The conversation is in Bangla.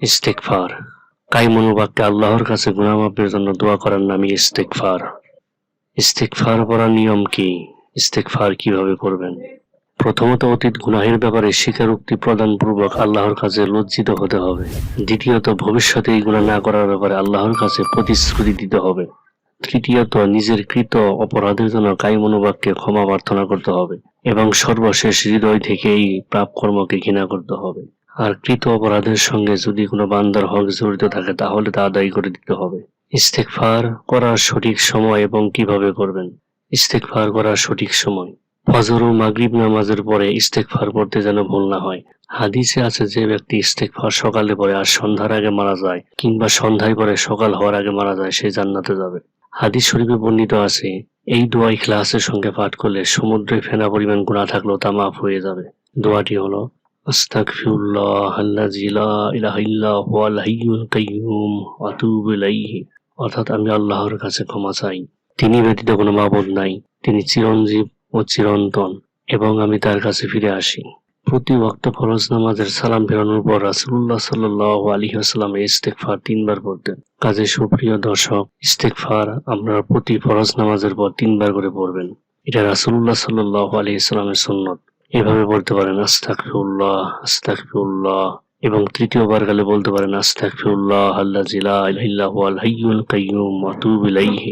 ইস্তেগফার কায়মনোবাক্যে আল্লাহর কাছে গুনাহ মাফের জন্য দোয়া করার নামই ইস্তেগফার। ইস্তেগফার করার নিয়ম কি? ইস্তেগফার কিভাবে করবেন? প্রথমত অতীত গুনাহের ব্যাপারে স্বীকারোক্তি প্রদানপূর্বক আল্লাহর কাছে লজ্জিত হতে হবে। দ্বিতীয়ত ভবিষ্যতে এই গুনাহ না করার ব্যাপারে আল্লাহর কাছে প্রতিশ্রুতি দিতে হবে। তৃতীয়ত নিজের কৃত অপরাধের জন্য কায়মনোবাক্যে ক্ষমা প্রার্থনা করতে হবে এবং সর্বশেষ হৃদয় থেকে এই পাপ কর্মকে ঘৃণা করতে হবে। আর কৃত অপরাধের সঙ্গে যদি কোনো বান্দার হক জড়িত থাকে তাহলে তা আদায় করে দিতে হবে। ইস্তেগফার করার সঠিক সময় এবং কিভাবে করবেন? ইস্তেগফার করার সঠিক সময় ফজর ও মাগরিব নামাজের পরে ইস্তেগফার পড়তে যেন ভুল না হয়। হাদিসে আছে যে ব্যক্তি ইস্তেগফার সকালে পড়ে আর সন্ধ্যার আগে মারা যায় কিংবা সন্ধ্যায় পরে সকাল হওয়ার আগে মারা যায় সে জান্নাতে যাবে। হাদিস শরীফে বর্ণিত আছে এই দোয়া ইখলাসের সঙ্গে পাঠ করলে সমুদ্রে ফেনা পরিমাণ গুনাহ থাকলেও তা মাফ হয়ে যাবে। দোয়াটি হলো আস্তাগফিরুল্লাহ আল্লাযী লা ইলাহা ইল্লা হুয়াল হাইয়ুল কাইয়্যুম ওয়া আতুবু ইলাইহি, অর্থাৎ আমি আল্লাহর কাছে ক্ষমা চাই, তিনি ব্যতীত কোনো মাবুদ নাই, তিনি চিরঞ্জীব ও চিরন্তন এবং আমি তার কাছে ফিরে আসি। প্রতি ওয়াক্ত ফরজ নামাজের সালাম ফেরানোর পর রাসূলুল্লাহ সাল্লাল্লাহু আলাইহি ওয়াসাল্লাম ইস্তেগফার ৩ বার পড়তেন। কাজে সুপ্রিয় দর্শক, ইস্তেগফার আপনারা প্রতি ফরজ নামাজের পর ৩ বার করে পড়বেন। এটা রাসূলুল্লাহ সাল্লাল্লাহু আলাইহি ওয়াসাল্লামের সুন্নত। এভাবে বলতে পারেন আস্তাগফিরুল্লাহ আস্তাগফিরুল্লাহ এবং তৃতীয়বার গেলে বলতে পারেন আস্তাগফিরুল্লাহ আল্লাযী লা ইলাহা ইল্লা হুয়াল হাইয়ুল কাইয়্যুম ওয়া আতুবু ইলাইহি।